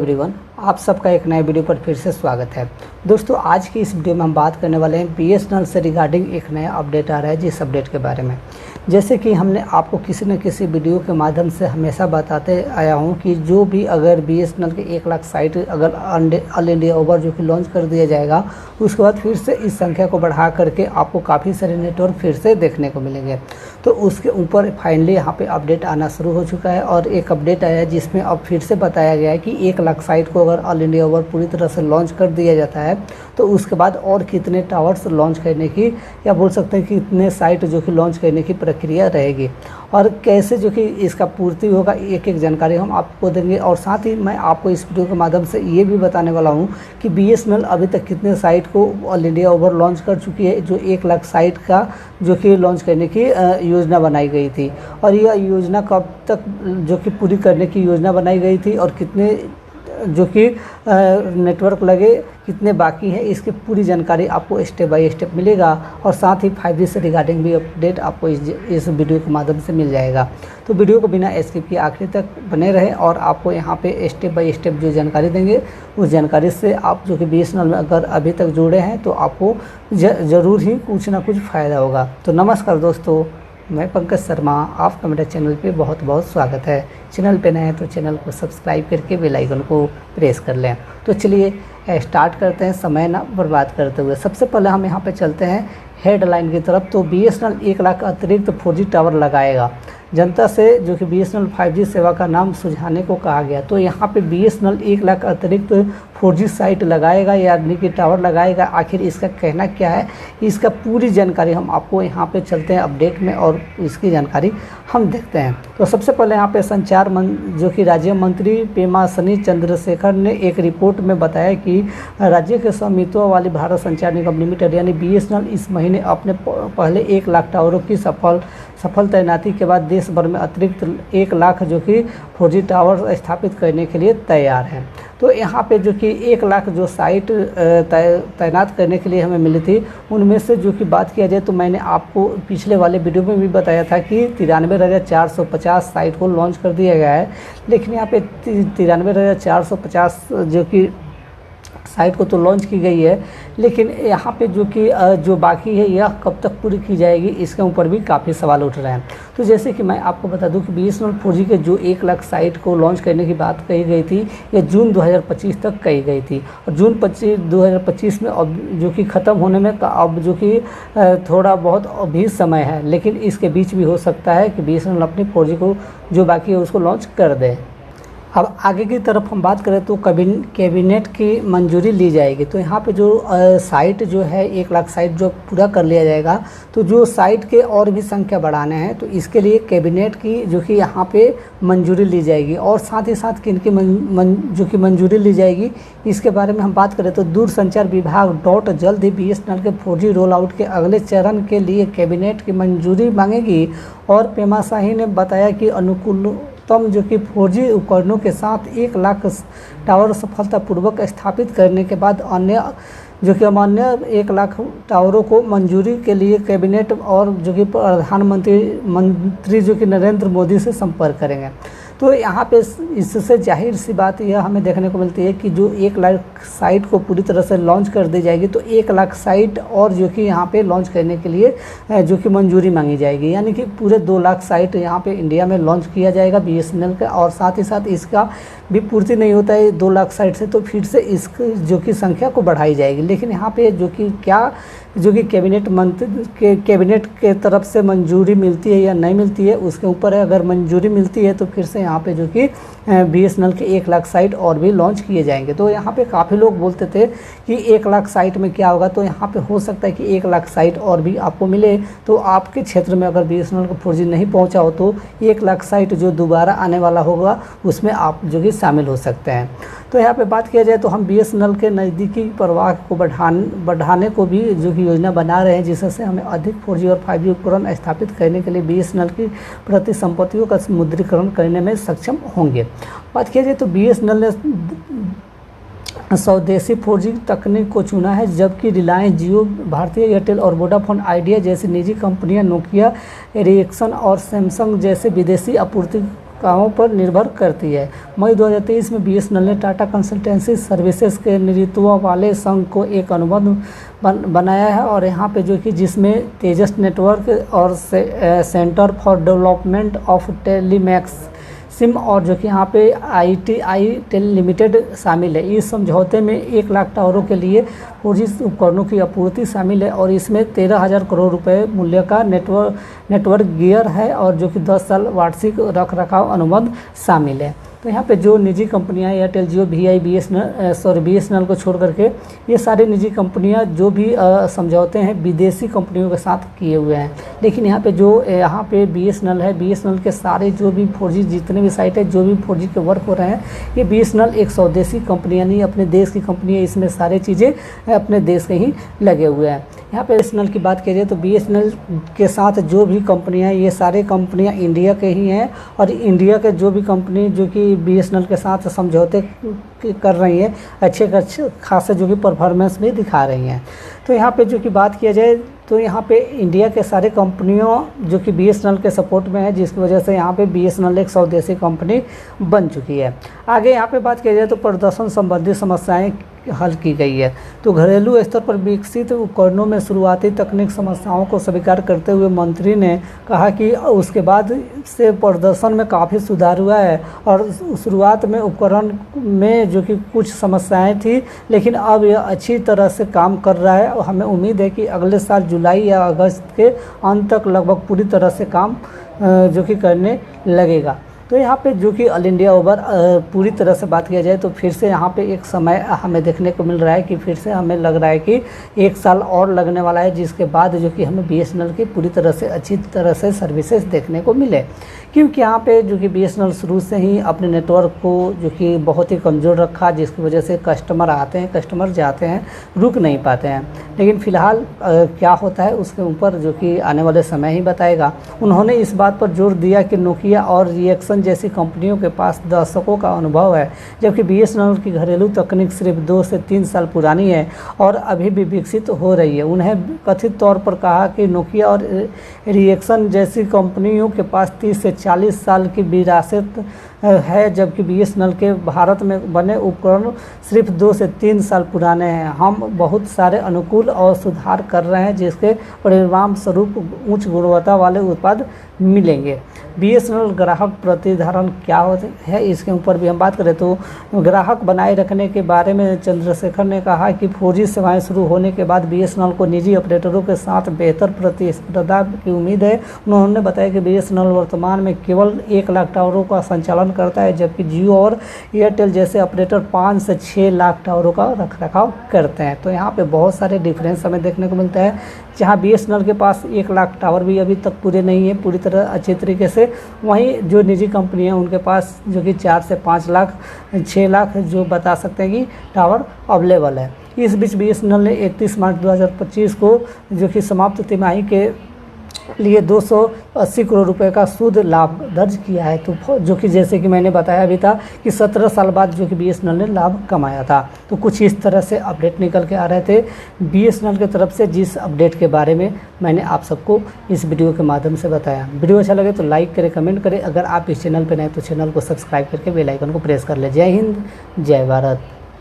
Everyone, आप सबका एक नए वीडियो पर फिर से स्वागत है। दोस्तों, आज की इस वीडियो में हम बात करने वाले हैं बीएसएनएल से रिगार्डिंग एक नया अपडेट आ रहा है। जिस अपडेट के बारे में जैसे कि हमने आपको किसी न किसी वीडियो के माध्यम से हमेशा बताते आया हूं कि जो भी अगर बीएसएनएल के 1 लाख साइट अगर ऑल इंडिया ओवर जो कि लॉन्च कर दिया जाएगा, उसके बाद फिर से इस संख्या को बढ़ा करके आपको काफ़ी सारे नेटवर्क फिर से देखने को मिलेंगे। तो उसके ऊपर फाइनली यहाँ पे अपडेट आना शुरू हो चुका है और एक अपडेट आया है जिसमें अब फिर से बताया गया है कि 1 लाख साइट को अगर ऑल इंडिया ओवर पूरी तरह से लॉन्च कर दिया जाता है तो उसके बाद और कितने टावर्स लॉन्च करने की या बोल सकते हैं कि कितने साइट जो कि लॉन्च करने की प्रक्रिया रहेगी और कैसे जो कि इसका पूर्ति होगा, एक एक जानकारी हम आपको देंगे। और साथ ही मैं आपको इस वीडियो के माध्यम से ये भी बताने वाला हूँ कि बीएसएनएल अभी तक कितने साइट को ऑल इंडिया ओवर लॉन्च कर चुकी है, जो 1 लाख साइट का जो कि लॉन्च करने की योजना बनाई गई थी और यह योजना कब तक जो कि पूरी करने की योजना बनाई गई थी और कितने जो कि नेटवर्क लगे, कितने बाकी हैं, इसकी पूरी जानकारी आपको स्टेप बाय स्टेप मिलेगा। और साथ ही 5G से रिगार्डिंग भी अपडेट आपको इस वीडियो के माध्यम से मिल जाएगा। तो वीडियो को बिना स्किप किए आखिरी तक बने रहें और आपको यहाँ पे स्टेप बाय स्टेप जो जानकारी देंगे, उस जानकारी से आप जो कि बीएसएनएल में अगर अभी तक जुड़े हैं तो आपको ज़रूर ही कुछ ना कुछ फ़ायदा होगा। तो नमस्कार दोस्तों, मैं पंकज शर्मा, आपका मेरे चैनल पे बहुत बहुत स्वागत है। चैनल पे नए हैं तो चैनल को सब्सक्राइब करके बेल आइकन को प्रेस कर लें। तो चलिए स्टार्ट करते हैं, समय ना बर्बाद करते हुए। सबसे पहले हम यहाँ पे चलते हैं हेडलाइन की तरफ। तो बीएसएनएल 1 लाख अतिरिक्त 4G टावर लगाएगा, जनता से जो कि बीएसएनएल 5G सेवा का नाम सुझाने को कहा गया। तो यहाँ पे बीएसएनएल 1 लाख अतिरिक्त 4G साइट लगाएगा यानी कि टावर लगाएगा। आखिर इसका कहना क्या है, इसका पूरी जानकारी हम आपको यहाँ पे चलते हैं अपडेट में और इसकी जानकारी हम देखते हैं। तो सबसे पहले यहाँ पे संचार जो कि राज्य मंत्री पेमा सनी चंद्रशेखर ने एक रिपोर्ट में बताया कि राज्य के स्वामित्व वाली भारत संचार निगम लिमिटेड यानी बीएसएनएल इस महीने अपने पहले 1 लाख टावरों की सफल तैनाती के बाद देश भर में अतिरिक्त 1 लाख जो कि 4G टावर स्थापित करने के लिए तैयार हैं। तो यहाँ पे जो कि 1 लाख जो साइट तैनात करने के लिए हमें मिली थी, उनमें से जो कि बात किया जाए तो मैंने आपको पिछले वाले वीडियो में भी बताया था कि 93,450 साइट को लॉन्च कर दिया गया है। लेकिन यहाँ पे 93,450 जो कि साइट को तो लॉन्च की गई है, लेकिन यहाँ पे जो कि जो बाकी है यह कब तक पूरी की जाएगी, इसके ऊपर भी काफ़ी सवाल उठ रहे हैं। तो जैसे कि मैं आपको बता दूं कि बीएसएनएल 4G के जो 1 लाख साइट को लॉन्च करने की बात कही गई थी, यह जून 2025 तक कही गई थी और जून 2025 में अब जो कि ख़त्म होने में अब जो कि थोड़ा बहुत अभी समय है, लेकिन इसके बीच भी हो सकता है कि बीएसएनएल अपनी 4G को जो बाकी है उसको लॉन्च कर दे। अब आगे की तरफ हम बात करें तो कैबिनेट की मंजूरी ली जाएगी। तो यहाँ पे जो साइट जो है 1 लाख साइट जो पूरा कर लिया जाएगा, तो जो साइट के और भी संख्या बढ़ाने हैं तो इसके लिए कैबिनेट की जो कि यहाँ पे मंजूरी ली जाएगी। और साथ ही साथ किन की जो कि मंजूरी ली जाएगी, इसके बारे में हम बात करें तो दूरसंचार विभाग जल्द ही बीएसएनएल के 4G रोल आउट के अगले चरण के लिए कैबिनेट की मंजूरी मांगेगी। और पेमा शाही ने बताया कि अनुकूलतम जो कि 4G उपकरणों के साथ 1 लाख टावर सफलतापूर्वक स्थापित करने के बाद अन्य 1 लाख टावरों को मंजूरी के लिए कैबिनेट और जो कि प्रधानमंत्री जो कि नरेंद्र मोदी से संपर्क करेंगे। तो यहाँ पे इससे जाहिर सी बात यह हमें देखने को मिलती है कि जो 1 लाख साइट को पूरी तरह से लॉन्च कर दी जाएगी, तो 1 लाख साइट और जो कि यहाँ पे लॉन्च करने के लिए जो कि मंजूरी मांगी जाएगी, यानी कि पूरे 2 लाख साइट यहाँ पे इंडिया में लॉन्च किया जाएगा बीएसएनएल का। और साथ ही साथ इसका भी पूर्ति नहीं होता है 2 लाख साइट से, तो फिर से इसकी जो कि संख्या को बढ़ाई जाएगी। लेकिन यहाँ पे जो कि कैबिनेट के तरफ से मंजूरी मिलती है या नहीं मिलती है उसके ऊपर है। अगर मंजूरी मिलती है तो फिर से यहाँ पे जो कि बीएसएनएल के 1 लाख साइट और भी लॉन्च किए जाएंगे। तो यहाँ पे काफ़ी लोग बोलते थे कि 1 लाख साइट में क्या होगा, तो यहाँ पे हो सकता है कि 1 लाख साइट और भी आपको मिले। तो आपके क्षेत्र में अगर बीएसएनएल को 4G नहीं पहुँचा हो तो 1 लाख साइट जो दोबारा आने वाला होगा उसमें आप जो कि शामिल हो सकते हैं। तो यहाँ पे बात किया जाए तो हम बीएसएनएल के नज़दीकी प्रवाह को बढ़ाने को भी जो कि योजना बना रहे हैं, जिससे हमें अधिक 4G और 5G उपकरण स्थापित करने के लिए बीएसएनएल की प्रतिसंपत्तियों का मुद्रीकरण करने में सक्षम होंगे। बात किया जाए तो बीएसएनएल ने स्वदेशी 4G तकनीक को चुना है, जबकि रिलायंस जियो, भारतीय एयरटेल और वोडाफोन आइडिया जैसी निजी कंपनियां, नोकिया, एरिक्सन और सैमसंग जैसे विदेशी आवश्यकताओं पर निर्भर करती है। मई 2023 में बीएसएनएल ने टाटा कंसल्टेंसी सर्विसेज के नेतृत्व वाले संघ को एक अनुबंध बनाया है, और यहाँ पे जो कि जिसमें तेजस नेटवर्क और centre for development of telematics सिम और जो कि यहाँ पे ITI टेल लिमिटेड शामिल है। इस समझौते में 1 लाख टावरों के लिए 4G उपकरणों की आपूर्ति शामिल है, और इसमें 13,000 करोड़ रुपए मूल्य का नेटवर्क गियर है, और जो कि 10 साल वार्षिक रखरखाव अनुबंध शामिल है। तो यहाँ पे जो निजी कंपनियां एयरटेल, जियो, VI, BSNL को छोड़ करके ये सारी निजी कंपनियां जो भी समझौते हैं विदेशी कंपनियों के साथ किए हुए हैं। लेकिन यहाँ पे BSNL है, BSNL के सारे जो भी 4G जितने भी साइट है, जो भी 4G के वर्क हो रहे हैं, ये BSNL एक स्वदेशी कंपनियाँ नहीं, अपने देश की कंपनी है। इसमें सारी चीज़ें अपने देश के ही लगे हुए हैं। यहाँ पे BSNL की बात करिए तो BSNL के साथ जो भी कंपनियाँ हैं, ये सारे कंपनियाँ इंडिया के ही हैं, और इंडिया के जो भी कंपनी जो कि BSNL के साथ समझौते कर रही हैं, अच्छे खासे जो कि परफॉर्मेंस भी दिखा रही हैं। तो यहाँ पे जो कि बात किया जाए तो यहाँ पे इंडिया के सारे कंपनियों जो कि BSNL के सपोर्ट में है, जिसकी वजह से यहाँ पे BSNL एक स्वदेशी कंपनी बन चुकी है। आगे यहाँ पे बात किया जाए तो प्रदर्शन संबंधी समस्याएं हल की गई है। तो घरेलू स्तर पर विकसित उपकरणों में शुरुआती तकनीक समस्याओं को स्वीकार करते हुए मंत्री ने कहा कि उसके बाद से प्रदर्शन में काफ़ी सुधार हुआ है, और शुरुआत में उपकरण में जो कि कुछ समस्याएं थी, लेकिन अब यह अच्छी तरह से काम कर रहा है, और हमें उम्मीद है कि अगले साल जुलाई या अगस्त के अंत तक लगभग पूरी तरह से काम जो कि करने लगेगा। तो यहाँ पे जो कि ऑल इंडिया ओवर पूरी तरह से बात किया जाए तो फिर से यहाँ पे एक समय हमें देखने को मिल रहा है कि फिर से हमें लग रहा है कि 1 साल और लगने वाला है, जिसके बाद जो कि हमें BSNL की पूरी तरह से अच्छी तरह से सर्विसेज देखने को मिले। क्योंकि यहाँ पे जो कि BSNL शुरू से ही अपने नेटवर्क को जो कि बहुत ही कमज़ोर रखा, जिसकी वजह से कस्टमर आते हैं, कस्टमर जाते हैं, रुक नहीं पाते हैं। लेकिन फ़िलहाल क्या होता है उसके ऊपर जो कि आने वाले समय ही बताएगा। उन्होंने इस बात पर जोर दिया कि नोकिया और रिएक्शन जैसी कंपनियों के पास दशकों का अनुभव है, जबकि BSNL की घरेलू तकनीक सिर्फ 2 से 3 साल पुरानी है और अभी भी विकसित हो रही है। उन्हें कथित तौर पर कहा कि नोकिया और रिएक्शन जैसी कंपनियों के पास 30 से 40 साल की विरासत है, जबकि BSNL के भारत में बने उपकरण सिर्फ 2 से 3 साल पुराने हैं। हम बहुत सारे अनुकूल और सुधार कर रहे हैं, जिसके परिणाम स्वरूप उच्च गुणवत्ता वाले उत्पाद मिलेंगे। BSNL ग्राहक प्रतिधारण क्या होते है, इसके ऊपर भी हम बात करें तो ग्राहक बनाए रखने के बारे में चंद्रशेखर ने कहा कि 4G सेवाएं शुरू होने के बाद BSNL को निजी ऑपरेटरों के साथ बेहतर प्रतिस्पर्धा की उम्मीद है। उन्होंने बताया कि BSNL वर्तमान में केवल 1 लाख टावरों का संचालन करता है, जबकि जियो और एयरटेल जैसे ऑपरेटर 5 से 6 लाख टावरों का रखरखाव करते हैं। तो यहाँ पे बहुत सारे डिफरेंस हमें देखने को मिलता है, जहाँ BSNL के पास 1 लाख टावर भी अभी तक पूरे नहीं है पूरी तरह अच्छे तरीके से, वहीं जो निजी कंपनी है उनके पास जो कि 4 से 5 लाख 6 लाख जो बता सकते हैं कि टावर अवेलेबल है। इस बीच BSNL ने 31 मार्च 2025 को जो कि समाप्त तिमाही के लिए 280 करोड़ रुपए का शुद्ध लाभ दर्ज किया है। तो जो कि जैसे कि मैंने बताया भी था कि 17 साल बाद जो कि BSNL ने लाभ कमाया था। तो कुछ इस तरह से अपडेट निकल के आ रहे थे BSNL की तरफ से, जिस अपडेट के बारे में मैंने आप सबको इस वीडियो के माध्यम से बताया। वीडियो अच्छा लगे तो लाइक करें, कमेंट करें। अगर आप इस चैनल पर नए तो चैनल को सब्सक्राइब करके बेल आइकन को प्रेस कर लें। जय हिंद, जय भारत।